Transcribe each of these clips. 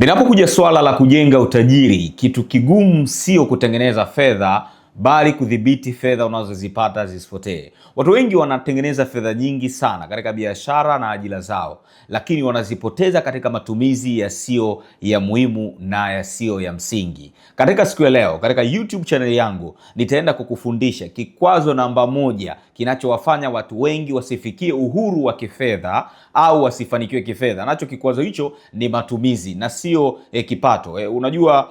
Linapokuja swala la kujenga utajiri, kitu kigumu sio kutengeneza fedha, bali kudhibiti fedha unazozipata zisipotee. Watu wengi wanatengeneza fedha nyingi sana katika biashara na ajira zao, lakini wanazipoteza katika matumizi yasiyo ya muhimu na yasiyo ya msingi. Katika siku ya leo, katika YouTube channel yangu, nitaenda kukufundisha kikwazo namba moja kinachowafanya watu wengi wasifikie uhuru wa kifedha au wasifanikiwe kifedha. Nacho kikwazo hicho ni matumizi na sio kipato. Unajua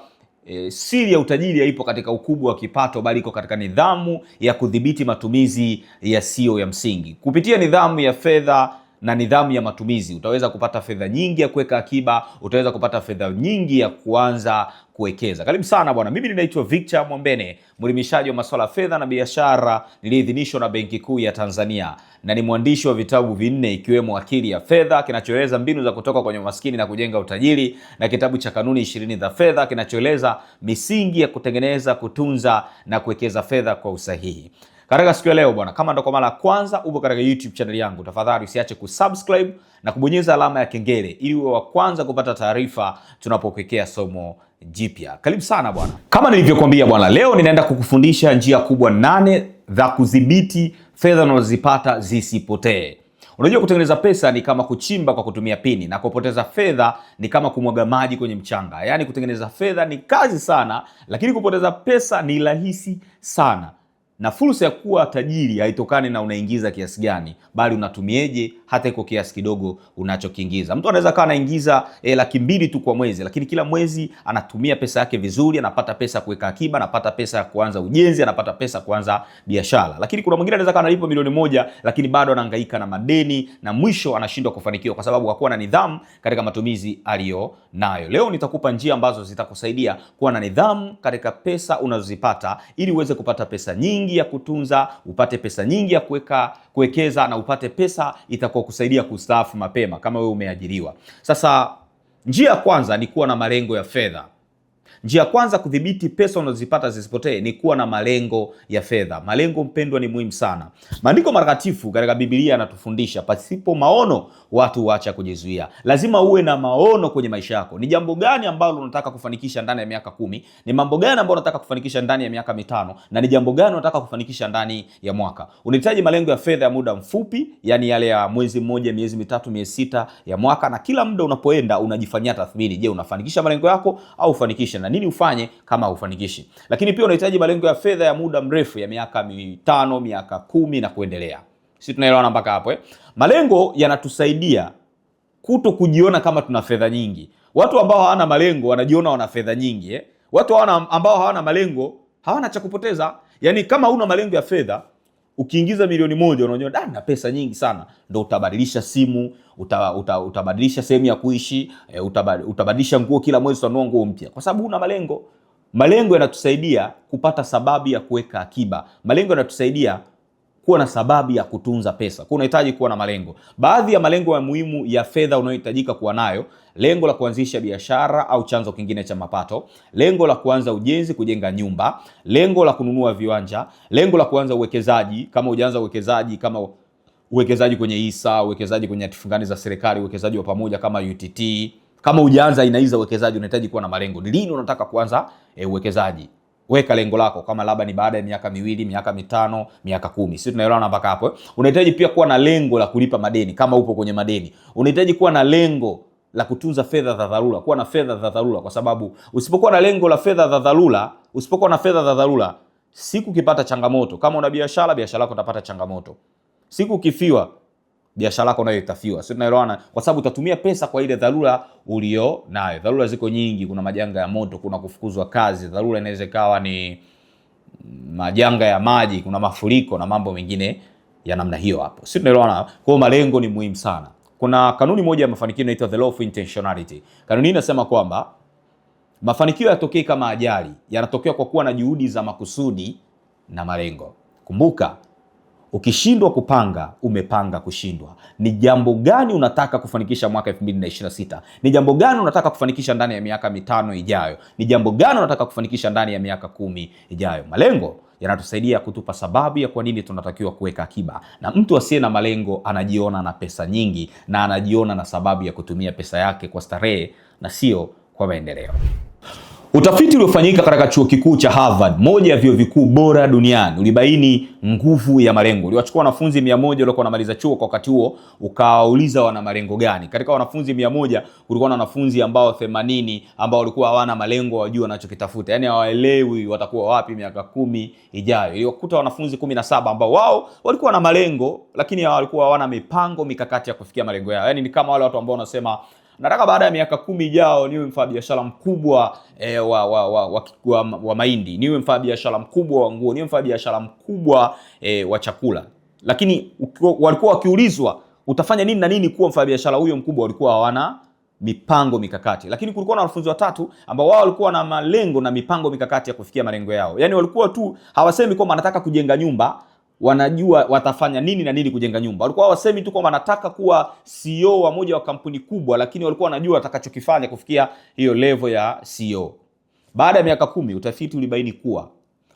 siri ya utajiri haipo katika ukubwa wa kipato, bali iko katika nidhamu ya kudhibiti matumizi yasiyo ya msingi. Kupitia nidhamu ya fedha na nidhamu ya matumizi, utaweza kupata fedha nyingi ya kuweka akiba, utaweza kupata fedha nyingi ya kuanza kuwekeza. Karibu sana bwana. Mimi ninaitwa Victor Mwambene, mwelimishaji wa masuala ya fedha na biashara niliidhinishwa na Benki Kuu ya Tanzania, na ni mwandishi wa vitabu vinne ikiwemo Akili ya Fedha kinachoeleza mbinu za kutoka kwenye umaskini na kujenga utajiri, na kitabu cha Kanuni 20 za Fedha kinachoeleza misingi ya kutengeneza, kutunza na kuwekeza fedha kwa usahihi. Katika siku ya leo bwana, kama ndo kwa mara ya kwanza upo katika YouTube channel yangu, tafadhali usiache kusubscribe na kubonyeza alama ya kengele ili uwe wa kwanza kupata taarifa tunapokuwekea somo jipya. Karibu sana bwana. Kama nilivyokuambia bwana, leo ninaenda kukufundisha njia kubwa 8 za kudhibiti fedha unazozipata zisipotee. Unajua kutengeneza pesa ni kama kuchimba kwa kutumia pini, na kupoteza fedha ni kama kumwaga maji kwenye mchanga. Yaani kutengeneza fedha ni kazi sana, lakini kupoteza pesa ni rahisi sana. Na fursa ya kuwa tajiri haitokani na unaingiza kiasi gani, bali unatumieje hata iko kiasi kidogo unachokiingiza. Mtu anaweza kawa anaingiza $200,000 tu kwa mwezi, lakini kila mwezi anatumia pesa yake vizuri, anapata pesa kuweka akiba, anapata pesa ya kuanza ujenzi, anapata pesa kuanza biashara. Lakini kuna mwingine anaweza kawa analipwa $1,000,000, lakini bado anahangaika na madeni na mwisho anashindwa kufanikiwa kwa sababu hakuwa na nidhamu katika matumizi aliyo nayo. Leo nitakupa njia ambazo zitakusaidia kuwa na nidhamu katika pesa unazozipata ili uweze kupata pesa nyingi ya kutunza, upate pesa nyingi ya kuwekeza na upate pesa itakuwa kusaidia kustaafu mapema kama wewe umeajiriwa. Sasa njia ya kwanza ni kuwa na malengo ya fedha. Njia ya kwanza kudhibiti pesa unazozipata zisipotee ni kuwa na malengo ya fedha. Malengo mpendwa ni muhimu sana. Maandiko matakatifu katika Biblia yanatufundisha pasipo maono watu waacha kujizuia. Lazima uwe na maono kwenye maisha yako. Ni jambo gani ambalo unataka kufanikisha ndani ya miaka 10? Ni mambo gani ambayo unataka kufanikisha ndani ya miaka 5? Na ni jambo gani unataka kufanikisha ndani ya mwaka? Unahitaji malengo ya fedha ya muda mfupi, yani yale ya mwezi mmoja, miezi mitatu, miezi 6 ya mwaka, na kila muda unapoenda unajifanyia tathmini. Je, unafanikisha malengo yako au ufanikisha, na nini ufanye kama ufanikishi? Lakini pia unahitaji malengo ya fedha ya muda mrefu ya miaka 5, miaka 10 na kuendelea. Sisi tunaelewana mpaka hapo Malengo yanatusaidia kuto kujiona kama tuna fedha nyingi. Watu ambao hawana malengo wanajiona wana fedha nyingi Watu ambao hawana malengo hawana cha kupoteza. Yaani kama una malengo ya fedha, ukiingiza $1,000,000 unajiona na pesa nyingi sana, ndio utabadilisha simu, utabadilisha sehemu ya kuishi, utabadilisha nguo, kila mwezi utanunua nguo mpya kwa sababu una malengo. Malengo yanatusaidia kupata sababu ya kuweka akiba. Malengo yanatusaidia kuwa na sababu ya kutunza pesa. Kwa unahitaji kuwa na malengo. Baadhi ya malengo ya muhimu ya fedha unayohitajika kuwa nayo: lengo la kuanzisha biashara au chanzo kingine cha mapato, lengo la kuanza ujenzi, kujenga nyumba, lengo la kununua viwanja, lengo la kuanza uwekezaji kama hujaanza uwekezaji, kama uwekezaji kwenye hisa, uwekezaji kwenye hatifungani za serikali, uwekezaji wa pamoja kama UTT. Kama hujaanza aina hizo uwekezaji, unahitaji kuwa na malengo. Ni lini unataka kuanza uwekezaji? Weka lengo lako, kama labda ni baada ya miaka 2, miaka 5, miaka 10. Sisi tunaelewana mpaka hapo Unahitaji pia kuwa na lengo la kulipa madeni kama upo kwenye madeni. Unahitaji kuwa na lengo la kutunza fedha za dharura, kuwa na fedha za dharura, kwa sababu usipokuwa na lengo la fedha za dharura, siku ukipata changamoto, kama una biashara yako utapata changamoto. Siku ukifiwa, biashara yako nayo itafiwa. Sisi tunaelewana, kwa sababu utatumia pesa kwa ile dharura ulio nayo. Dharura ziko nyingi, kuna majanga ya moto, kuna kufukuzwa kazi. Dharura inaweza kawa ni majanga ya maji, kuna mafuriko na mambo mengine ya namna hiyo hapo. Sisi tunaelewana. Kwa malengo ni muhimu sana. Kuna kanuni moja ya mafanikio inaitwa the law of intentionality. Kanuni hii inasema kwamba mafanikio yatokei kama ajali, yanatokea kwa kuwa na juhudi za makusudi na malengo. Kumbuka, ukishindwa kupanga, umepanga kushindwa. Ni jambo gani unataka kufanikisha mwaka 2026? Ni jambo gani unataka kufanikisha ndani ya miaka 5 ijayo? Ni jambo gani unataka kufanikisha ndani ya miaka 10 ijayo? Malengo yanatusaidia kutupa sababu ya kwa nini tunatakiwa kuweka akiba. Na mtu asiye na malengo anajiona na pesa nyingi na anajiona na sababu ya kutumia pesa yake kwa starehe na sio kwa maendeleo. Utafiti uliofanyika katika chuo kikuu cha Harvard, moja ya vyuo vikuu bora duniani, ulibaini nguvu ya malengo. Uliwachukua wanafunzi 100 waliokuwa wanamaliza chuo kwa wakati huo, ukawauliza wana malengo gani. Katika wanafunzi 100 kulikuwa na wanafunzi ambao 80 ambao walikuwa hawana malengo, wajua wanachokitafuta. Yaani hawaelewi watakuwa wapi miaka 10 ijayo. Iliwakuta wanafunzi 17 ambao wao walikuwa na malengo lakini walikuwa hawana mipango mikakati ya kufikia malengo yao. Yaani ni kama wale watu ambao wanasema nataka baada ya miaka 10 ijao niwe mfanyabiashara mkubwa wa mahindi, niwe mfanyabiashara mkubwa wa nguo, niwe mfanyabiashara mkubwa wa chakula. Lakini walikuwa wakiulizwa utafanya nini na nini kuwa mfanyabiashara huyo mkubwa, walikuwa hawana mipango mikakati. Lakini kulikuwa na wanafunzi watatu ambao wao walikuwa na malengo na mipango mikakati ya kufikia malengo yao. Yaani walikuwa tu hawasemi kwamba nataka kujenga nyumba, wanajua watafanya nini na nini kujenga nyumba. Walikuwa hawasemi tu kwamba nataka kuwa CEO wa moja wa kampuni kubwa, lakini walikuwa wanajua watakachokifanya kufikia hiyo level ya CEO. Baada ya miaka 10 utafiti ulibaini kuwa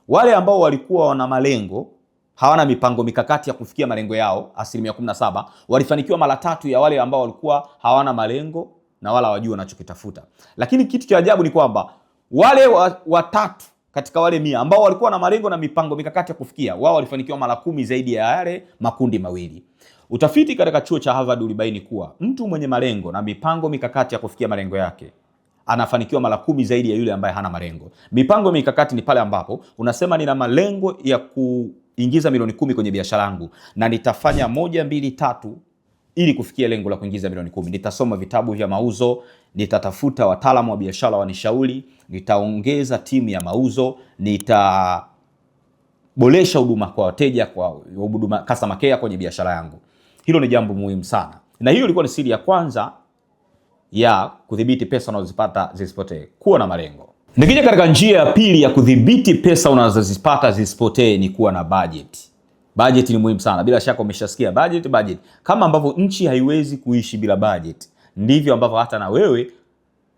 wale ambao walikuwa wana malengo hawana mipango mikakati ya kufikia malengo yao, 17%, walifanikiwa mara 3 ya wale ambao walikuwa hawana malengo na wala hawajui wanachokitafuta. Lakini kitu cha ajabu ni kwamba wale watatu katika wale 100 ambao walikuwa na malengo na mipango mikakati ya kufikia, wao walifanikiwa mara 10 zaidi ya yale makundi mawili. Utafiti katika chuo cha Harvard ulibaini kuwa mtu mwenye malengo na mipango mikakati ya kufikia malengo yake anafanikiwa mara 10 zaidi ya yule ambaye hana malengo. Mipango mikakati ni pale ambapo unasema nina malengo ya kuingiza milioni 10 kwenye biashara yangu na nitafanya 1, 2, 3 ili kufikia lengo la kuingiza milioni 10. Nitasoma vitabu vya mauzo, nitatafuta wataalamu wa biashara wanishauri, nitaongeza timu ya mauzo, nitaboresha huduma kwa wateja, kwa huduma customer care kwenye biashara yangu. Hilo ni jambo muhimu sana. Na hiyo ilikuwa ni siri ya kwanza ya kudhibiti pesa unazozipata zisipotee, kuwa na malengo. Nikija katika njia ya pili ya kudhibiti pesa unazozipata zisipotee ni kuwa na budget. Budget ni muhimu sana. Bila shaka umeshasikia budget. Kama ambavyo nchi haiwezi kuishi bila budget, ndivyo ambavyo hata na wewe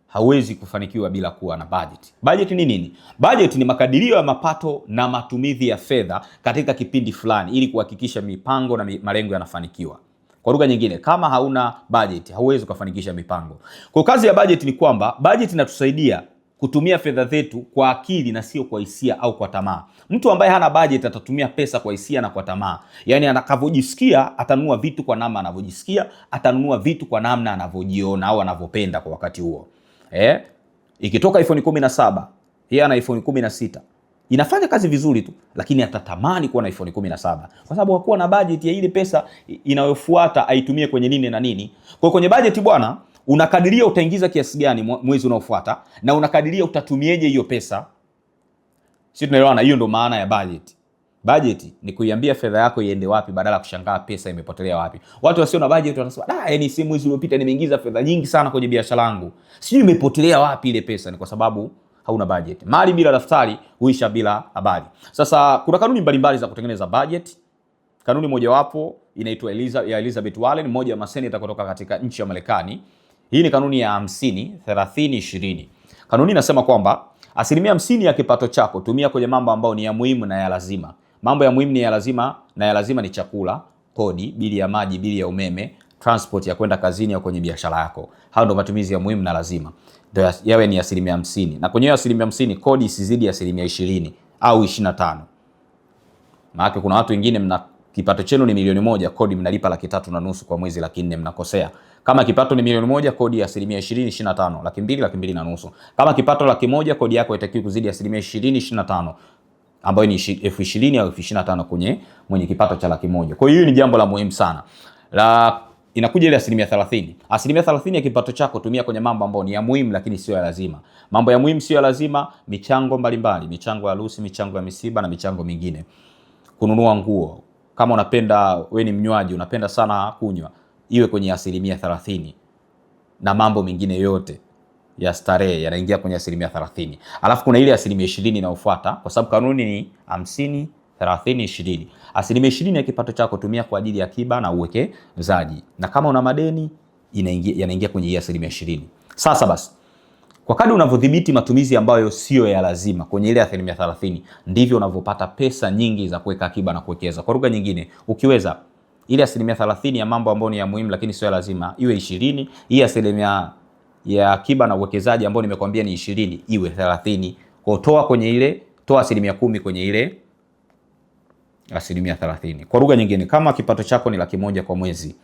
hauwezi kufanikiwa bila kuwa na budget. Budget ni nini? Budget ni makadirio ya mapato na matumizi ya fedha katika kipindi fulani ili kuhakikisha mipango na malengo yanafanikiwa. Kwa lugha nyingine, kama hauna budget, hauwezi kufanikisha mipango. Kwa kazi ya budget ni kwamba budget inatusaidia kutumia fedha zetu kwa akili na sio kwa hisia au kwa tamaa. Mtu ambaye hana budget atatumia pesa kwa hisia na kwa tamaa. Yaani anakavojisikia atanunua vitu kwa namna anavyojisikia, atanunua vitu kwa namna anavyojiona au anavyopenda kwa wakati huo. Ikitoka iPhone 17, yeye ana iPhone 16. Inafanya kazi vizuri tu, lakini atatamani kuwa na iPhone 17 kwa sababu hakuwa na budget ya ile pesa inayofuata aitumie kwenye nini na nini. Kwa kwenye budget bwana, unakadiria utaingiza kiasi gani mwezi unaofuata na unakadiria utatumieje hiyo pesa. Sisi tunaelewana, hiyo ndo maana ya budget. Budget ni kuiambia fedha yako iende wapi badala ya kushangaa pesa imepotelea wapi. Watu wasio na budget wanasema, yani si mwezi uliopita nimeingiza fedha nyingi sana kwenye biashara yangu, sijui imepotelea wapi ile pesa. Ni kwa sababu hauna budget. Mali bila daftari huisha bila habari. Sasa kuna kanuni mbalimbali za kutengeneza budget. Kanuni mojawapo inaitwa Elizabeth Warren, mmoja wa maseneta kutoka katika nchi ya Marekani. Hii ni kanuni ya 50 30 20. Kanuni inasema kwamba 50% ya kipato chako tumia kwenye mambo ambayo ni ya muhimu na ya lazima. Mambo ya muhimu ni ya lazima na ya lazima ni chakula, kodi, bili ya maji, bili ya umeme, transport ya kwenda kazini au kwenye biashara yako. Hayo ndio matumizi ya muhimu na lazima. Ndio yawe ni 50%. Na kwenye 50% kodi isizidi 20% au 25. Maana kuna watu wengine mna kipato chenu ni milioni 1, kodi mnalipa 3.5 kwa mwezi, 400, mnakosea. Kama kipato ni milioni 1, kodi ya 20%, 25, 200, 200.5. Kama kipato 100,000, kodi yako haitakiwi kuzidi 20%, 25, ambayo ni 20,000 au 25 kwenye mwenye kipato cha 100,000. Kwa hiyo ni jambo la muhimu sana. Inakuja ile 30%. 30% ya kipato chako tumia kwenye mambo ambayo ni ya muhimu lakini sio ya lazima. Mambo ya muhimu sio ya lazima, michango mbalimbali, michango ya harusi, michango ya misiba na michango mingine. Kununua nguo. Kama unapenda, wewe ni mnywaji, unapenda sana kunywa, iwe kwenye 30%. Na mambo mengine yote ya starehe yanaingia kwenye 30%. Alafu kuna ile 20% inayofuata, kwa sababu kanuni ni 50 30 20. 20% ya kipato chako tumia kwa ajili ya akiba na uwekezaji. Na kama una madeni yanaingia kwenye hiyo 20%. Sasa basi, kwa kadri unavyodhibiti matumizi ambayo sio ya lazima kwenye ile 30%, ndivyo unavyopata pesa nyingi za kuweka akiba na kuwekeza. Kwa lugha nyingine, ukiweza ile 30% ya mambo ambayo ni ya muhimu lakini sio ya lazima iwe 20, hii 20% ya akiba na uwekezaji ambao nimekwambia ni 20 iwe 30. Kwa toa kwenye ile, toa 10% kwenye ile 30%. Kwa lugha nyingine, kama kipato chako ni 100,000 kwa mwezi,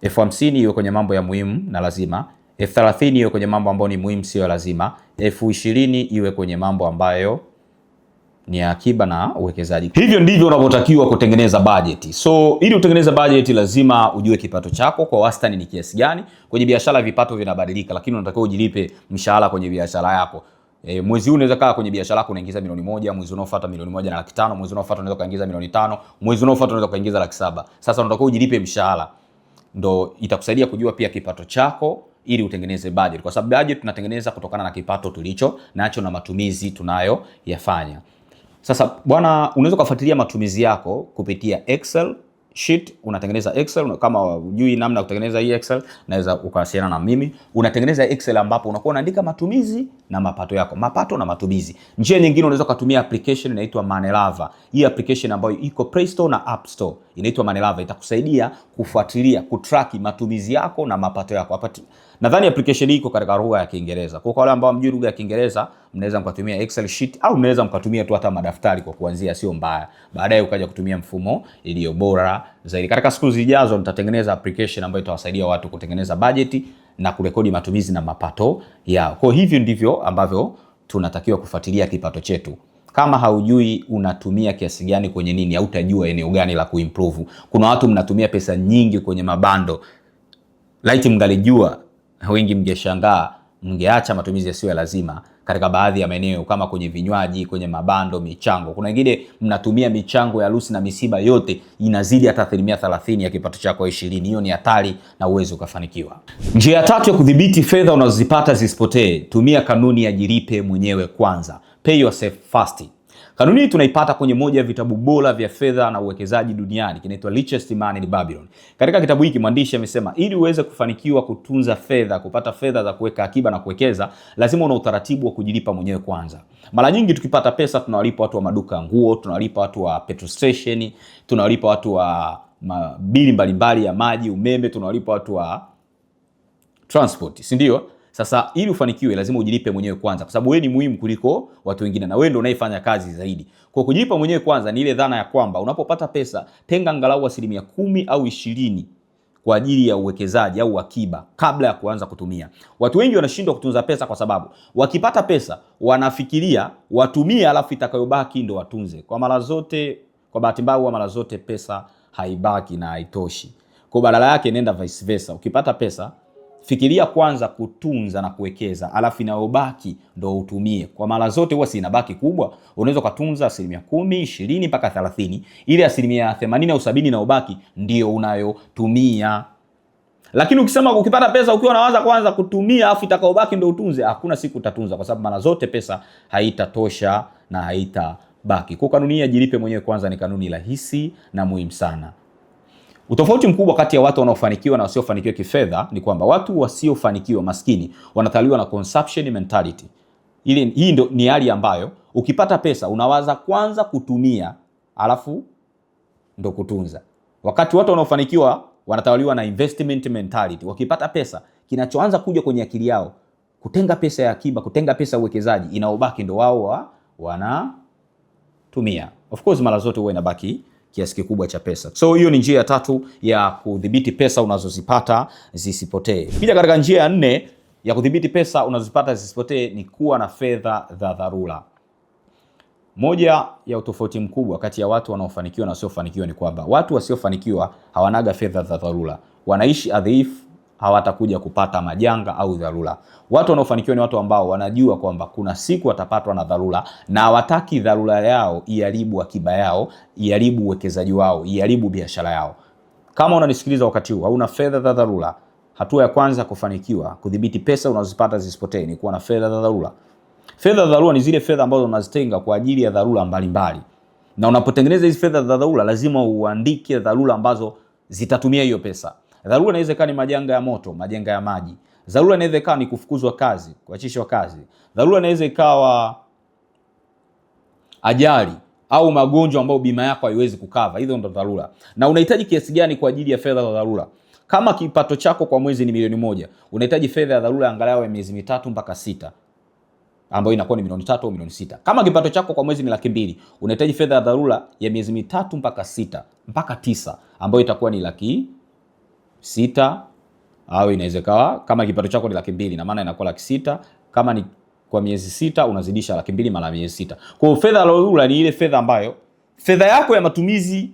50,000 iwe kwenye mambo ya muhimu na lazima, 30,000 iwe kwenye mambo ambayo ni muhimu sio lazima, 20,000 iwe kwenye mambo ambayo ni akiba na uwekezaji. Hivyo ndivyo unavyotakiwa kutengeneza bajeti. So ili utengeneze bajeti lazima ujue kipato chako kwa wastani ni kiasi gani. Kwenye biashara vipato vinabadilika, lakini unatakiwa ujilipe mshahara kwenye biashara yako. Mwezi huu unaweza kaa kwenye biashara yako unaingiza milioni 1, mwezi unaofuata milioni 1.5, mwezi unaofuata unaweza kaingiza milioni 5, mwezi unaofuata unaweza kaingiza 700,000. Sasa unatakiwa ujilipe mshahara. Ndio itakusaidia kujua pia kipato chako ili utengeneze budget. Kwa sababu budget tunatengeneza kutokana na kipato tulicho nacho na matumizi tunayoyafanya. Sasa bwana, unaweza kufuatilia matumizi yako kupitia Excel sheet. Unatengeneza Excel, kama hujui namna ya kutengeneza hii Excel, naweza ukawasiliana na mimi. Unatengeneza Excel ambapo unakuwa unaandika matumizi na mapato yako, mapato na matumizi. Njia nyingine unaweza kutumia application inaitwa Moneylover. Hii application ambayo iko Play Store na App Store inaitwa Moneylover, itakusaidia kufuatilia, kutrack matumizi yako na mapato yako. Nadhani application hii iko katika lugha ya Kiingereza. Kwa wale ambao hamjui lugha ya Kiingereza, mnaweza mkatumia Excel sheet au mnaweza mkatumia tu hata madaftari kwa kuanzia, sio mbaya. Baadaye ukaja kutumia mfumo iliyo bora zaidi. Katika siku zijazo nitatengeneza application ambayo itawasaidia watu kutengeneza budget na kurekodi matumizi na mapato yao. Kwa hivyo ndivyo ambavyo tunatakiwa kufuatilia kipato chetu. Kama haujui unatumia kiasi gani kwenye nini, hautajua eneo gani la kuimprove. Kuna watu mnatumia pesa nyingi kwenye mabando. Laiti mngalijua, wengi mngeshangaa, mngeacha matumizi yasiyo lazima katika baadhi ya maeneo kama kwenye vinywaji, kwenye mabando, michango. Kuna wengine mnatumia michango ya harusi na misiba yote inazidi hata 30% ya kipato chako 20. Hiyo ni hatari na uwezo ukafanikiwa. Njia ya tatu ya kudhibiti fedha unazozipata zisipotee, tumia kanuni ya jilipe mwenyewe kwanza. Pay yourself first. Kanuni hii tunaipata kwenye moja ya vitabu bora vya fedha na uwekezaji duniani, kinaitwa Richest Man in Babylon. Katika kitabu hiki mwandishi amesema ili uweze kufanikiwa kutunza fedha, kupata fedha za kuweka akiba na kuwekeza, lazima una utaratibu wa kujilipa mwenyewe kwanza. Mara nyingi tukipata pesa tunawalipa watu wa maduka nguo, tunawalipa watu wa petrol station, tunawalipa watu wa bili mbalimbali ya maji, umeme, tunawalipa watu wa transport, si ndio? Sasa ili ufanikiwe lazima ujilipe mwenyewe kwanza, kwa sababu wewe ni muhimu kuliko watu wengine na wewe ndio unayefanya kazi zaidi. Kwa kujilipa mwenyewe kwanza ni ile dhana ya kwamba unapopata pesa tenga angalau 10% au 20 kwa ajili ya uwekezaji au akiba kabla ya kuanza kutumia. Watu wengi wanashindwa kutunza pesa kwa sababu wakipata pesa wanafikiria watumie alafu itakayobaki ndio watunze. Kwa mara zote, kwa bahati mbaya mara zote pesa haibaki na haitoshi. Kwa badala yake nenda vice versa. Ukipata pesa fikiria kwanza kutunza na kuwekeza, alafu inayobaki ndo utumie. Kwa mara zote huwa si inabaki kubwa, unaweza kutunza 10%, 20 mpaka 30. Ile 80% au 70 inayobaki ndio unayotumia. Lakini ukisema ukipata pesa ukiwa unaanza kwanza kutumia alafu itakayobaki ndo utunze, hakuna siku utatunza, kwa sababu mara zote pesa haitatosha na haitabaki. Kwa kanuni ya jilipe mwenyewe kwanza ni kanuni rahisi na muhimu sana. Utofauti mkubwa kati ya watu wanaofanikiwa na wasiofanikiwa kifedha ni kwamba watu wasiofanikiwa maskini wanatawaliwa na consumption mentality. Hii ndo ni hali ambayo ukipata pesa unawaza kwanza kutumia alafu ndo kutunza. Wakati watu wanaofanikiwa wanatawaliwa na investment mentality. Wakipata pesa kinachoanza kuja kwenye akili yao kutenga pesa ya akiba, kutenga pesa ya uwekezaji, inaobaki ndo wao wanatumia. Of course mara zote huwa inabaki kiasi kikubwa cha pesa. So hiyo ni njia ya tatu ya kudhibiti pesa unazozipata zisipotee. Pia katika njia ya 4 ya kudhibiti pesa unazozipata zisipotee ni kuwa na fedha za dharura. Moja ya utofauti mkubwa kati ya watu wanaofanikiwa na wasiofanikiwa ni kwamba watu wasiofanikiwa hawanaga fedha za dharura. Wanaishi adhifu, hawatakuja kupata majanga au dharura. Watu wanaofanikiwa ni watu ambao wanajua kwamba kuna siku watapatwa na dharura na hawataki dharura yao iharibu akiba yao, iharibu uwekezaji wao, iharibu biashara yao. Kama unanisikiliza wakati huu hauna fedha za dharura, hatua ya kwanza kufanikiwa kudhibiti pesa unazozipata zisipotee ni kuwa na fedha za dharura. Fedha za dharura ni zile fedha ambazo unazitenga kwa ajili ya dharura mbalimbali. Na unapotengeneza hizi fedha za dharura lazima uandike dharura ambazo zitatumia hiyo pesa. Dharura inaweza kuwa ni majanga ya moto, majanga ya maji. Dharura inaweza kuwa ni kufukuzwa kazi, kuachishwa kazi. Dharura inaweza ikawa ajali au magonjwa ambayo bima yako haiwezi kukava. Hizo ndo dharura. Na unahitaji kiasi gani kwa ajili ya fedha za dharura? Kama kipato chako kwa mwezi ni milioni 1, unahitaji fedha ya dharura angalau ya miezi 3 mpaka 6, ambayo inakuwa ni milioni 3 au milioni 6. Kama kipato chako kwa mwezi ni 200,000, unahitaji fedha ya dharura ya miezi 3 mpaka 6 mpaka 9, ambayo itakuwa ni 600,000, au inaweza kawa kama kipato chako ni 200,000 na maana inakuwa 600,000. Kama ni kwa miezi 6 unazidisha 200,000 mara miezi 6. Kwa hiyo fedha ya dharura ni ile fedha ambayo fedha yako ya matumizi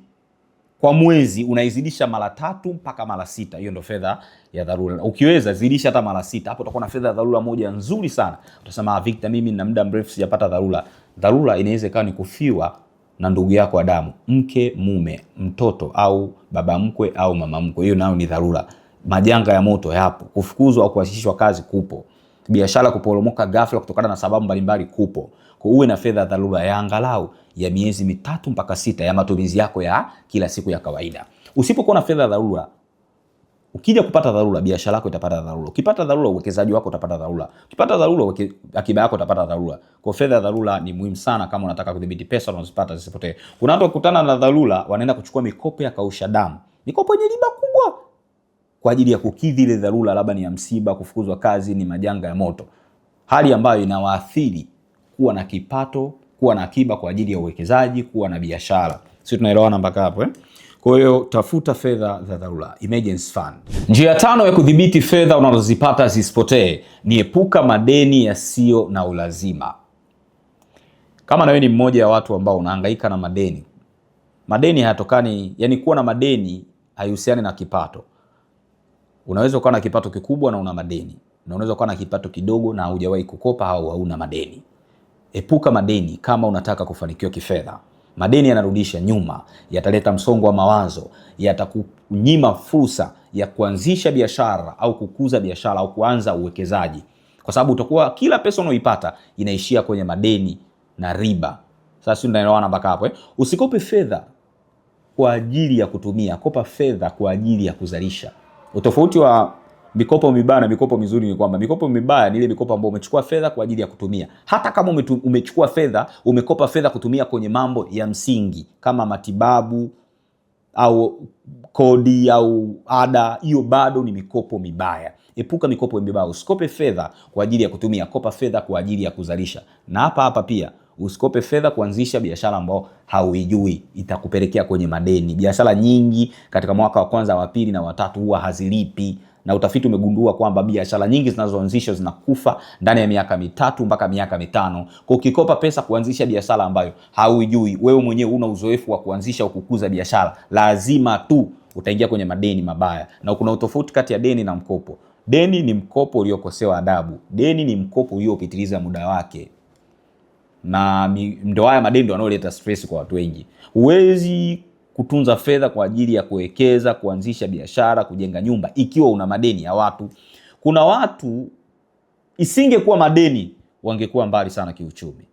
kwa mwezi unaizidisha mara 3 mpaka mara 6. Hiyo ndio fedha ya dharura. Ukiweza zidisha hata mara 6, hapo utakuwa na fedha ya dharura moja nzuri sana. Utasema Victor, mimi nina muda mrefu sijapata dharura. Dharura inaweza ikawa ni kufiwa na ndugu yako wa damu, mke, mume, mtoto au baba mkwe au mama mkwe. Hiyo nayo ni dharura. Majanga ya moto yapo, kufukuzwa au kuachishwa kazi kupo, biashara kuporomoka ghafla kutokana na sababu mbalimbali kupo. Kwa uwe na fedha dharura ya angalau ya miezi 3 mpaka 6 ya matumizi yako ya kila siku ya kawaida. Usipokuwa na fedha dharura, ukija kupata dharura, biashara yako itapata dharura. Ukipata dharura, uwekezaji wako utapata dharura. Ukipata dharura, akiba yako utapata dharura. Kwa fedha dharura ni muhimu sana kama unataka kudhibiti pesa unazopata zisipotee. Kuna watu wakutana na dharura wanaenda kuchukua mikopo ya kausha damu, mikopo yenye riba kubwa kwa ajili ya kukidhi ile dharura, labda ni ya msiba, kufukuzwa kazi, ni majanga ya moto, hali ambayo inawaathiri kuwa na kipato, kuwa na akiba kwa ajili ya uwekezaji, kuwa na biashara. Sisi tunaelewana mpaka hapo eh? Kwa hiyo tafuta fedha za dharura, emergency fund. Njia 5 ya kudhibiti fedha unazozipata zisipotee ni epuka madeni yasiyo na ulazima. Kama na wewe ni mmoja wa watu ambao unahangaika na madeni, madeni hayatokani, yani kuwa na madeni haihusiani na kipato. Unaweza kuwa na kipato kikubwa na una madeni, na unaweza kuwa na kipato kidogo na hujawahi kukopa au hauna madeni. Epuka madeni kama unataka kufanikiwa kifedha. Madeni yanarudisha nyuma, yataleta msongo wa mawazo, yatakunyima fursa ya kuanzisha biashara au kukuza biashara au kuanza uwekezaji, kwa sababu utakuwa kila pesa unayoipata inaishia kwenye madeni na riba. Sasa tunaelewana mpaka hapo eh? Usikope fedha kwa ajili ya kutumia, kopa fedha kwa ajili ya kuzalisha. Utofauti wa mikopo mibaya na mikopo mizuri ni kwamba mikopo mibaya ni ile mikopo ambayo umechukua fedha kwa ajili ya kutumia. Hata kama umechukua fedha, umekopa fedha kutumia kwenye mambo ya msingi kama matibabu au kodi au ada, hiyo bado ni mikopo mibaya. Epuka mikopo mibaya. Usikope fedha kwa ajili ya kutumia, kopa fedha kwa ajili ya kuzalisha. Na hapa pia usikope fedha kuanzisha biashara ambayo hauijui, itakupelekea kwenye madeni. Biashara nyingi katika mwaka wa kwanza, wa pili na wa tatu huwa hazilipi, na utafiti umegundua kwamba biashara nyingi zinazoanzishwa zinakufa ndani ya miaka 3 mpaka miaka 5. Kwa ukikopa pesa kuanzisha biashara ambayo hauijui, wewe mwenyewe una uzoefu wa kuanzisha au kukuza biashara, lazima tu utaingia kwenye madeni mabaya. Na kuna utofauti kati ya deni na mkopo. Deni ni mkopo uliokosewa adabu. Deni ni mkopo uliopitiliza muda wake. Na ndio haya madeni ndio yanayoleta stress kwa watu wengi. Huwezi kutunza fedha kwa ajili ya kuwekeza, kuanzisha biashara, kujenga nyumba ikiwa una madeni ya watu. Kuna watu isingekuwa madeni wangekuwa mbali sana kiuchumi.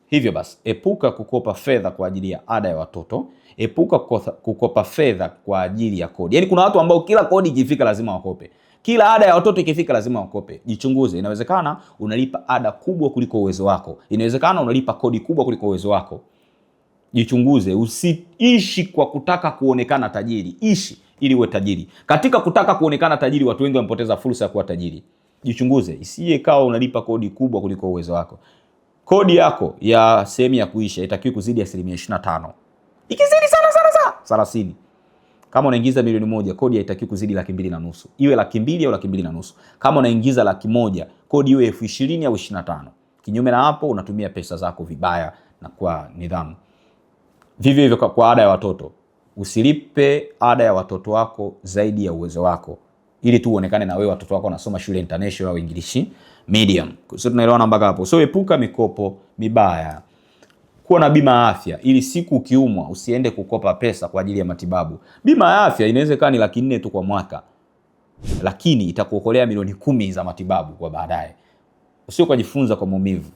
Hivyo basi, epuka kukopa fedha kwa ajili ya ada ya watoto, epuka kukopa fedha kwa ajili ya kodi. Yaani kuna watu ambao kila kodi ikifika lazima wakope. Kila ada ya watoto ikifika lazima wakope. Jichunguze, inawezekana unalipa ada kubwa kuliko uwezo wako. Inawezekana unalipa kodi kubwa kuliko uwezo wako. Jichunguze, usiishi kwa kutaka kuonekana tajiri. Ishi ili uwe tajiri. Katika kutaka kuonekana tajiri, watu wengi wamepoteza fursa ya kuwa tajiri. Jichunguze, isije kawa unalipa kodi kubwa kuliko uwezo wako. Kodi yako ya sehemu ya kuishi haitakiwi kuzidi 25%. Ikizidi sana 30. Kama unaingiza milioni 1, kodi haitakiwi kuzidi 250,000. Iwe 200,000 au 250,000. Kama unaingiza 100,000, kodi iwe 20,000 au 25. Kinyume na hapo unatumia pesa zako vibaya na kwa nidhamu. Vivyo hivyo kwa ada ya watoto. Usilipe ada ya watoto wako zaidi ya uwezo wako, ili tu uonekane na wewe watoto wako wanasoma shule international au English medium. So tunaelewana mpaka hapo. So epuka mikopo mibaya. Kuwa na bima ya afya ili siku ukiumwa usiende kukopa pesa kwa ajili ya matibabu. Bima ya afya inaweza kuwa ni 400,000 tu kwa mwaka, lakini itakuokolea milioni 10 za matibabu kwa baadaye. Usio kujifunza kwa maumivu,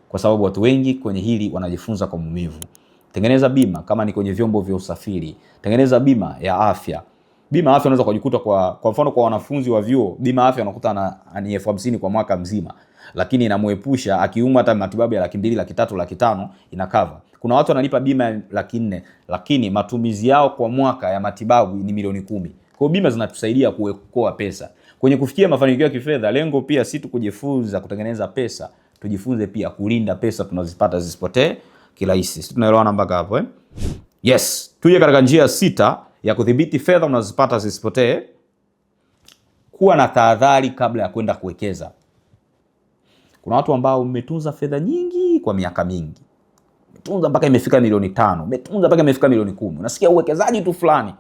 kwa sababu watu wengi kwenye hili wanajifunza kwa maumivu. Tengeneza bima kama ni kwenye vyombo vya usafiri. Tengeneza bima ya afya. Bima ya afya unaweza kujikuta kwa mfano kwa wanafunzi wa vyuo, bima ya afya unakuta ni 50,000 kwa mwaka mzima, lakini inamuepusha akiumwa hata matibabu ya 200,000, 300,000, 500,000 inakava. Kuna watu wanalipa bima ya 400,000, lakini matumizi yao kwa mwaka ya matibabu ni milioni 10. Kwa bima zinatusaidia kuokoa pesa. Kwenye kufikia mafanikio ya kifedha, lengo pia si tu kujifunza kutengeneza pesa, tujifunze pia kulinda pesa tunazipata zisipotee kirahisi. Tunaelewana mpaka hapo eh? Yes, tuje katika njia sita ya kudhibiti fedha unazipata zisipotee. Kuwa na tahadhari kabla ya kwenda kuwekeza. Kuna watu ambao umetunza fedha nyingi kwa miaka mingi. Umetunza mpaka imefika milioni 5, umetunza mpaka imefika milioni 10. Unasikia uwekezaji tu fulani.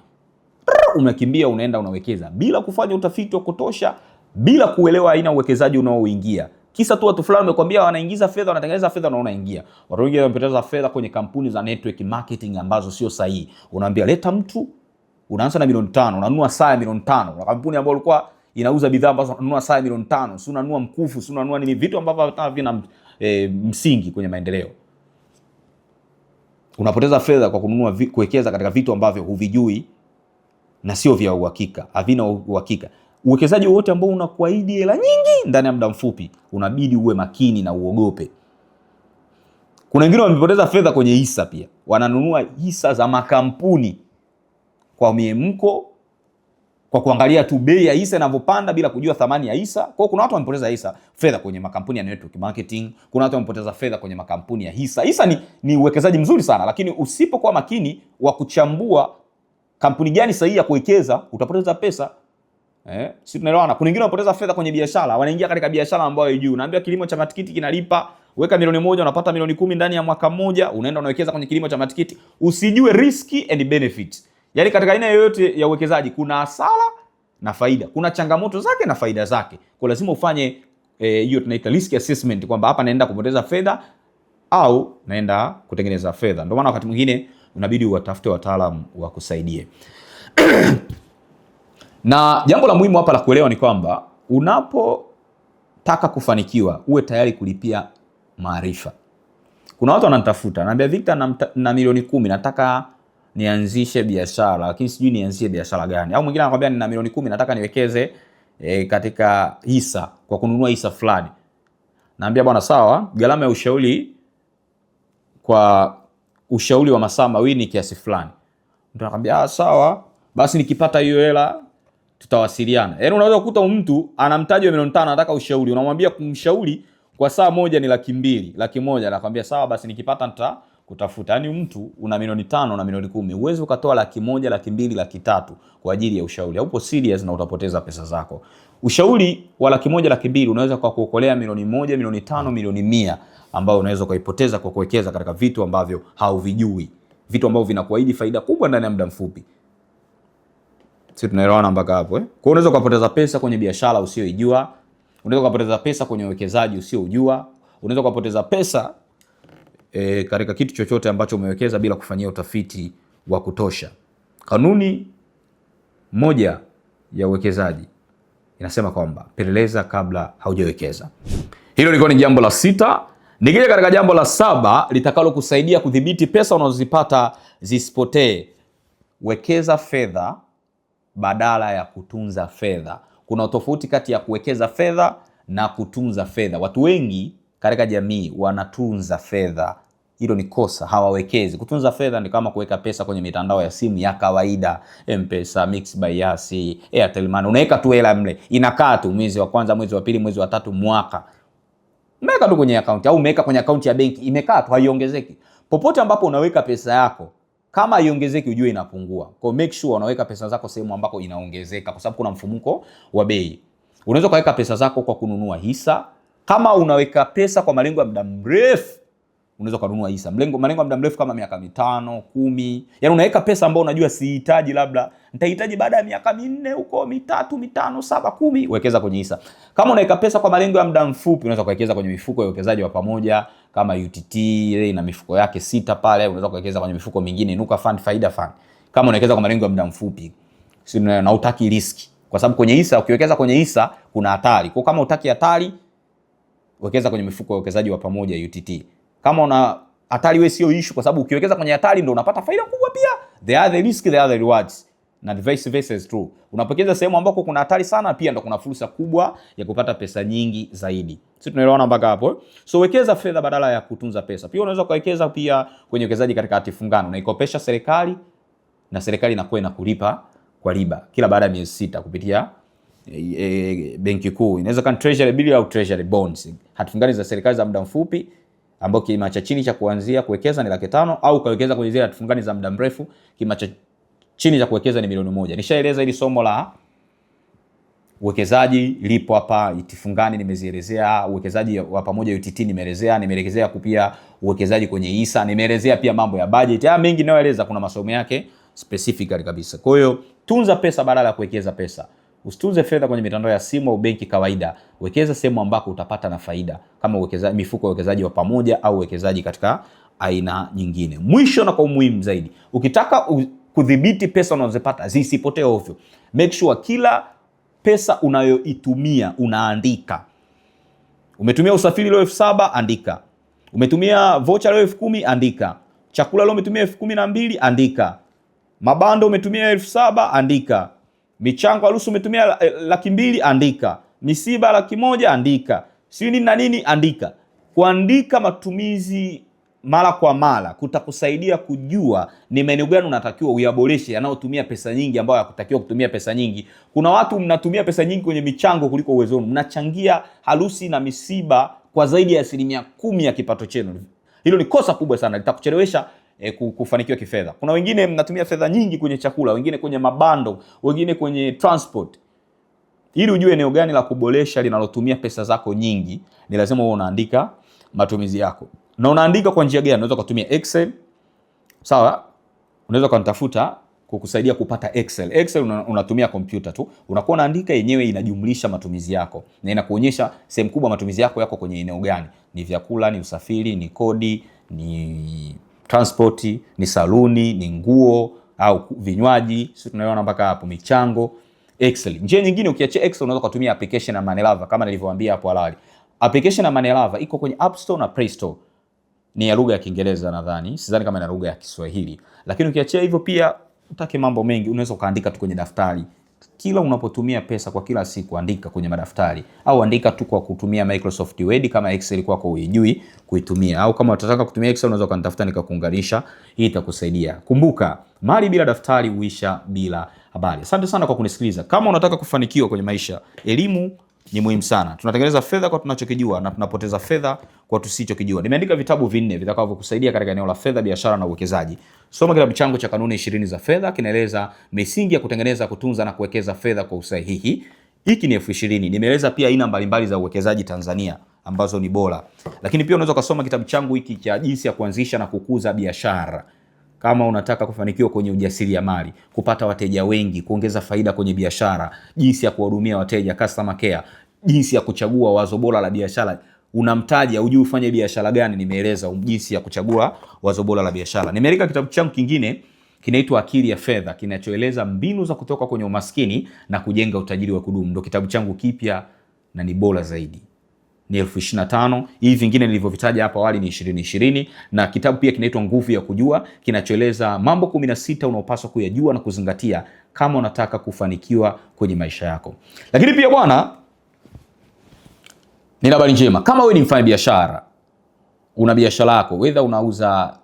Unakimbia unaenda unawekeza bila kufanya utafiti wa kutosha, bila kuelewa aina uwekezaji unaoingia. Kisa tu watu fulani wamekwambia wanaingiza fedha, wanatengeneza fedha na unaingia. Watu wengi wanapoteza fedha kwenye kampuni za network marketing ambazo sio sahihi. Unaambia leta mtu, unaanza na milioni 5, unanunua saa ya milioni 5. Na kampuni ambayo ilikuwa inauza bidhaa ambazo unanunua saa ya milioni 5, si unanunua mkufu, si unanunua nini, vitu ambavyo havina msingi kwenye maendeleo. Unapoteza fedha kwa kununua kuwekeza katika vitu ambavyo huvijui na sio vya uhakika, havina uhakika. Uwekezaji wote ambao unakuahidi hela nyingi ndani ya muda mfupi, unabidi uwe makini na uogope. Kuna wengine wamepoteza fedha kwenye hisa pia. Wananunua hisa za makampuni kwa miemko, kwa kuangalia tu bei ya hisa inavyopanda bila kujua thamani ya hisa. Kwa kuna watu wamepoteza fedha kwenye makampuni ya network marketing, kuna watu wamepoteza fedha kwenye makampuni ya hisa. Hisa ni uwekezaji mzuri sana, lakini usipokuwa makini wa kuchambua kampuni gani sahihi ya kuwekeza, utapoteza pesa. Si tunaelewana? Kuna wengine wanapoteza fedha kwenye biashara, wanaingia katika biashara ambayo haijui. Unaambia kilimo cha matikiti kinalipa, weka milioni 1 unapata milioni 10 ndani ya mwaka mmoja, unaenda unawekeza kwenye kilimo cha matikiti. Usijue riski and benefit. Yaani katika aina yoyote ya uwekezaji kuna hasara na faida. Kuna changamoto zake na faida zake. Kwa lazima ufanye hiyo tunaita risk assessment, kwamba hapa naenda kupoteza fedha au naenda kutengeneza fedha. Ndio maana wakati mwingine unabidi uwatafute wataalamu wa kusaidie. Na jambo la muhimu hapa la kuelewa ni kwamba unapotaka kufanikiwa uwe tayari kulipia maarifa. Kuna watu wananitafuta, ananiambia Victor, na milioni 10 nataka nianzishe biashara, lakini sijui nianzie biashara gani. Au mwingine anakuambia nina milioni 10 nataka niwekeze katika hisa kwa kununua hisa fulani. Naambia bwana sawa, gharama ya ushauri kwa ushauri wa masaa mawili ni kiasi fulani. Mtu anakuambia sawa, basi nikipata hiyo hela tutawasiliana. Yaani unaweza kukuta mtu ana mtaji wa milioni 5 anataka ushauri, unamwambia kumshauri kwa saa moja ni 200,000, 100,000, anakuambia sawa basi nikipata nitakutafuta. Yaani mtu una milioni 5 na milioni 10, uwezo ukatoa 100,000, 200,000, 300,000 kwa ajili ya ushauri. Haupo serious na utapoteza pesa zako. Ushauri wa 100,000, 200,000 unaweza kwa kuokolea milioni 1, milioni 5, milioni 100 ambao unaweza kuipoteza kwa kuwekeza katika vitu ambavyo hauvijui. Vitu ambavyo vinakuahidi faida kubwa ndani ya muda mfupi. Sisi tunaelewana mpaka hapo eh? Kwa unaweza kupoteza pesa kwenye biashara usiyoijua, unaweza kupoteza pesa kwenye uwekezaji usiojua, unaweza kupoteza pesa katika kitu chochote ambacho umewekeza bila kufanyia utafiti wa kutosha. Kanuni moja ya uwekezaji inasema kwamba peleleza kabla haujawekeza. Hilo liko ni jambo la 6. Nikija katika jambo la 7 litakalo kusaidia kudhibiti pesa unazozipata zisipotee. Wekeza fedha badala ya kutunza fedha. Kuna tofauti kati ya kuwekeza fedha na kutunza fedha. Watu wengi katika jamii wanatunza fedha. Hilo ni kosa, hawawekezi. Kutunza fedha ni kama kuweka pesa kwenye mitandao ya simu ya kawaida, M-Pesa, Mixx by Yas, Airtel Money. Unaweka tu hela mle, inakaa tu mwezi wa kwanza, mwezi wa pili, mwezi wa tatu, mwaka. Umeweka tu kwenye account au umeweka kwenye account ya benki, imekaa tu haiongezeki. Popote ambapo unaweka pesa yako, kama haiongezeki ujue inapungua. Kwa make sure unaweka pesa zako sehemu ambako inaongezeka, kwa sababu kuna mfumuko wa bei. Unaweza kuweka pesa zako kwa kununua hisa. Kama unaweka pesa kwa malengo ya muda mrefu, unaweza kununua hisa. Malengo ya muda mrefu kama miaka 5, 10. Yaani unaweka pesa ambayo unajua sihitaji, labda nitahitaji baada ya miaka 4 huko, 3, 5, 7, 10, wekeza kwenye hisa. Kama unaweka pesa kwa malengo ya muda mfupi, unaweza kuwekeza kwenye mifuko ya uwekezaji wa pamoja kama UTT, ile ina mifuko yake 6 pale. Unaweza kuwekeza kwenye mifuko mingine, Inuka Fund, Faida Fund. Kama unawekeza kwa malengo ya muda mfupi, si na utaki riski. Kwa sababu kwenye hisa, ukiwekeza kwenye hisa kuna hatari. Kwa kama utaki hatari, wekeza kwenye mifuko ya uwekezaji wa pamoja UTT. Kama una hatari wewe sio issue, kwa sababu ukiwekeza kwenye hatari ndio unapata faida kubwa pia. There are the risk, there are the rewards. Na vice versa is true. Unapokeza sehemu ambako kuna hatari sana, pia ndio kuna fursa kubwa ya kupata pesa nyingi zaidi. Sisi tunaelewana mpaka hapo. So wekeza fedha badala ya kutunza pesa. Pia unaweza kuwekeza pia kwenye uwekezaji katika hati fungano. Unaikopesha serikali na serikali inakuwa inakulipa kwa riba kila baada ya miezi 6 kupitia benki kuu. Inaweza kan treasury bill au treasury bonds, hati fungani za serikali za muda mfupi ambao kima cha chini cha kuanzia kuwekeza ni 500,000 au kuwekeza kwenye zile hati fungani za muda mrefu kima cha chini cha kuwekeza ni milioni 1. Nishaeleza hili somo la uwekezaji lipo hapa, hati fungani nimezielezea, uwekezaji wa pamoja UTT nimeelezea kupia uwekezaji kwenye hisa, nimeelezea pia mambo ya budget. Haya mengi nayoeleza kuna masomo yake specifically kabisa. Kwa hiyo tunza pesa badala ya kuwekeza pesa. Usitunze fedha kwenye mitandao ya simu au benki kawaida. Wekeza sehemu ambako utapata na faida, kama uwekezaji mifuko ya uwekezaji wa pamoja au uwekezaji katika aina nyingine. Mwisho na kwa umuhimu zaidi, ukitaka kudhibiti pesa unazopata zisipotee ovyo, make sure kila pesa unayoitumia unaandika. Umetumia usafiri leo 7,000, andika. Umetumia voucher leo 10,000, andika. Chakula leo umetumia 12,000, andika. Mabando umetumia 7,000, andika. Michango harusi umetumia 200,000, andika. Misiba 100,000, andika. Sio nini na nini, andika. Kuandika matumizi mara kwa mara kutakusaidia kujua ni maeneo gani unatakiwa uyaboreshe yanayotumia pesa nyingi, ambayo hakutakiwa kutumia pesa nyingi. Kuna watu mnatumia pesa nyingi kwenye michango kuliko uwezo wenu. Mnachangia harusi na misiba kwa zaidi ya 10% ya kipato chenu. Hilo ni kosa kubwa sana, litakuchelewesha kufanikiwa kifedha. Kuna wengine mnatumia fedha nyingi kwenye chakula, wengine kwenye mabando, wengine kwenye transport. Ili ujue eneo gani la kuboresha linalotumia pesa zako nyingi, ni lazima uwe unaandika matumizi yako. Na unaandika kwa njia gani? Unaweza kutumia Excel. Sawa? Unaweza kunitafuta kukusaidia kupata Excel. Excel unatumia kompyuta tu. Unakuwa unaandika, yenyewe inajumlisha matumizi yako na inakuonyesha sehemu kubwa matumizi yako kwenye eneo gani. Ni vyakula, ni usafiri, ni kodi, ni transport, ni saluni, ni nguo au vinywaji. Sisi tunaona mpaka hapo michango. Excel. Njia nyingine ukiachia Excel, unaweza kutumia application ya Money kama nilivyowaambia hapo awali. Application ya Money iko kwenye App Store na Play Store. Ni ya lugha ya Kiingereza nadhani. Sidhani kama ina lugha ya Kiswahili. Lakini ukiachia hivyo pia utake mambo mengi, unaweza kaandika tu kwenye daftari. Kila unapotumia pesa kwa kila siku, andika kwenye madaftari au andika tu kwa kutumia Microsoft Word kama Excel kwako huijui kuitumia, au kama utataka kutumia Excel unaweza kunitafuta nikakuunganisha. Hii itakusaidia. Kumbuka, mali bila daftari huisha bila habari. Asante sana kwa kunisikiliza. Kama unataka kufanikiwa kwenye maisha, elimu ni muhimu sana. Tunatengeneza fedha kwa tunachokijua na tunapoteza fedha kwa tusichokijua. Nimeandika vitabu 4 vitakavyokusaidia katika eneo la fedha, biashara na uwekezaji. Soma kitabu changu cha Kanuni 20 za Fedha, kinaeleza misingi ya kutengeneza, kutunza na kuwekeza fedha kwa usahihi. Hiki ni 20,000. Nimeeleza pia aina mbalimbali za uwekezaji Tanzania ambazo ni bora. Lakini pia unaweza kusoma kitabu changu hiki cha jinsi ya kuanzisha na kukuza biashara. Kama unataka kufanikiwa kwenye ujasiriamali, kupata wateja wengi, kuongeza faida kwenye biashara, jinsi ya kuwahudumia wateja, customer care, jinsi ya kuchagua wazo bora la biashara, unamtaja hujui ufanye biashara gani, nimeeleza jinsi ya kuchagua wazo bora la biashara. Nimeandika kitabu changu kingine kinaitwa Akili ya Fedha, kinachoeleza mbinu za kutoka kwenye umaskini na kujenga utajiri wa kudumu. Ndio kitabu changu kipya na ni bora zaidi. Ni 25,000. Hivi vingine nilivyovitaja hapa awali ni 2020, na kitabu pia kinaitwa Nguvu ya Kujua, kinachoeleza mambo 16 unaopaswa kuyajua na kuzingatia kama unataka kufanikiwa kwenye maisha yako. Lakini pia bwana, nina habari njema. Kama wewe ni mfanya biashara, una biashara yako, whether unauza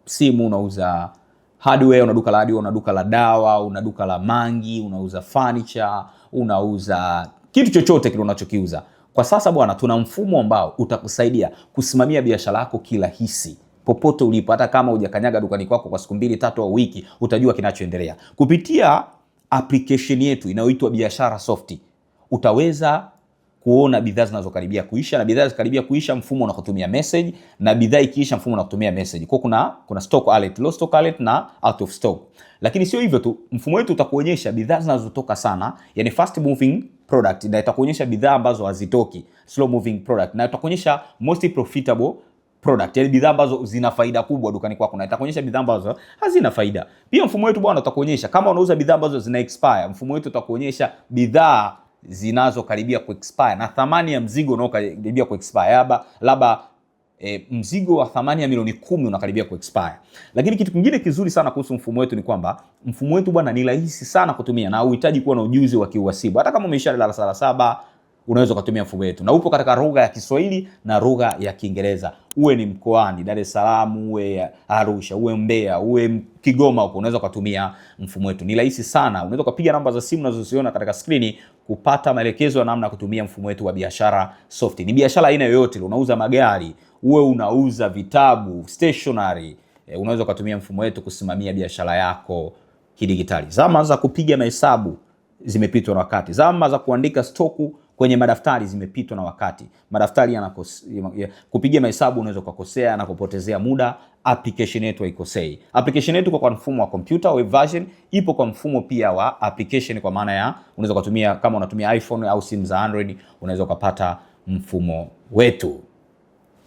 simu, unauza hardware, una duka la hardware, una duka la dawa, una duka la mangi, unauza furniture, unauza kitu chochote kile unachokiuza. Kwa sasa bwana, tuna mfumo ambao utakusaidia kusimamia biashara yako kirahisi popote ulipo. Hata kama hujakanyaga dukani kwako kwa siku 2-3 au wiki, utajua kinachoendelea. Kupitia application yetu inayoitwa Biashara Soft, utaweza kuona bidhaa zinazokaribia kuisha, na bidhaa zikaribia kuisha mfumo unakutumia message, na bidhaa ikiisha mfumo unakutumia message. Kwa kuna stock alert, low stock alert na out of stock. Lakini sio hivyo tu, mfumo wetu utakuonyesha bidhaa zinazotoka sana, yani fast moving product, na itakuonyesha bidhaa ambazo hazitoki, slow moving product, na itakuonyesha most profitable product, yani bidhaa ambazo zina faida kubwa dukani kwako, na itakuonyesha bidhaa ambazo hazina faida. Pia mfumo wetu bwana utakuonyesha kama unauza bidhaa ambazo zina expire, mfumo wetu utakuonyesha bidhaa zinazokaribia ku expire na thamani ya mzigo unaokaribia ku expire. Labda mzigo wa thamani ya milioni 10 unakaribia ku expire. Lakini kitu kingine kizuri sana kuhusu mfumo wetu ni kwamba mfumo wetu bwana ni rahisi sana kutumia na unahitaji kuwa na ujuzi wa kiuhasibu. Hata kama umeisha darasa la 7 unaweza kutumia mfumo wetu, na upo katika lugha ya Kiswahili na lugha ya Kiingereza. uwe ni mkoani Dar es Salaam, uwe Arusha, uwe Mbeya, uwe Kigoma huko, unaweza kutumia mfumo wetu. Ni rahisi sana. Unaweza kupiga namba za simu unazoziona katika skrini kupata maelekezo ya namna kutumia mfumo wetu wa biashara soft. Ni biashara aina yoyote, unauza magari, uwe unauza vitabu, stationery, unaweza kutumia mfumo wetu kusimamia biashara yako kidigitali. Zama za kupiga mahesabu zimepitwa na wakati. Zama za kuandika stoku kwenye madaftari zimepitwa na wakati. Madaftari kupiga mahesabu unaweza kukosea na kupotezea muda. Application yetu haikosei. Application yetu kwa mfumo wa computer, web version, ipo kwa mfumo pia wa application, kwa maana ya unaweza kutumia, kama unatumia iPhone au simu za Android, unaweza kupata mfumo wetu.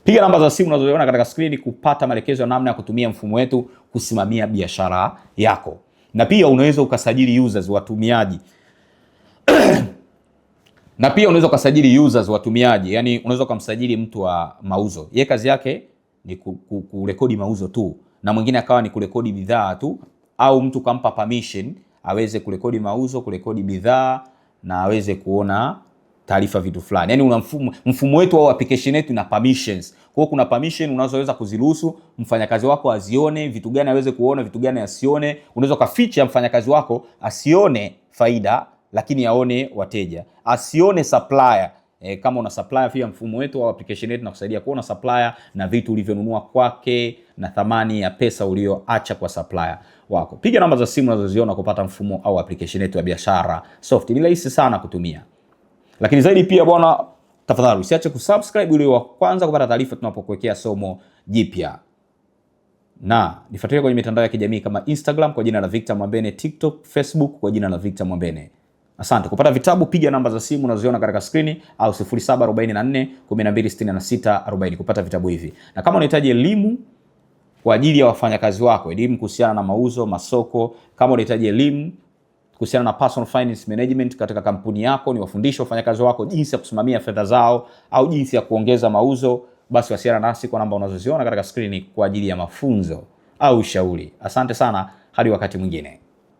Piga namba za simu unazoziona katika screen kupata maelekezo ya namna ya kutumia mfumo wetu kusimamia biashara yako. Na pia unaweza ukasajili users, watumiaji. Na pia unaweza ukasajili users, watumiaji. Yani unaweza kumsajili mtu wa mauzo. Yeye kazi yake ni kurekodi mauzo tu, na mwingine akawa ni kurekodi bidhaa tu, au mtu kampa permission aweze kurekodi mauzo, kurekodi bidhaa na aweze kuona taarifa vitu fulani. Yani una mfumo wetu au application yetu ina permissions. Kwa hiyo kuna permission unazoweza kuziruhusu mfanyakazi wako azione, vitu gani aweze kuona, vitu gani asione. Unaweza kuficha mfanyakazi wako asione faida lakini aone wateja, asione supplier. Kama una supplier pia mfumo wetu au application yetu inakusaidia kuona supplier na vitu ulivyonunua kwake na thamani ya pesa ulioacha kwa supplier wako. Piga namba za simu unazoziona kupata mfumo au application yetu ya biashara soft. Ni rahisi sana kutumia. Lakini zaidi pia bwana, tafadhali usiache kusubscribe ili wa kwanza kupata taarifa tunapokuwekea somo jipya. Na nifuatilie kwenye mitandao ya kijamii kama Instagram kwa jina la Victor Mwambene, TikTok, Facebook kwa jina la Victor Mwambene. Asante. Kupata vitabu piga namba za simu unazoziona katika screen au 0744 1266 40 kupata vitabu hivi. Na kama unahitaji elimu kwa ajili ya wafanyakazi wako, elimu kuhusiana na mauzo, masoko, kama unahitaji elimu kuhusiana na personal finance management katika kampuni yako, ni wafundishe wafanyakazi wako jinsi ya kusimamia fedha zao au jinsi ya kuongeza mauzo, basi wasiliana nasi kwa namba unazoziona katika screen kwa ajili ya mafunzo au ushauri. Asante sana, hadi wakati mwingine.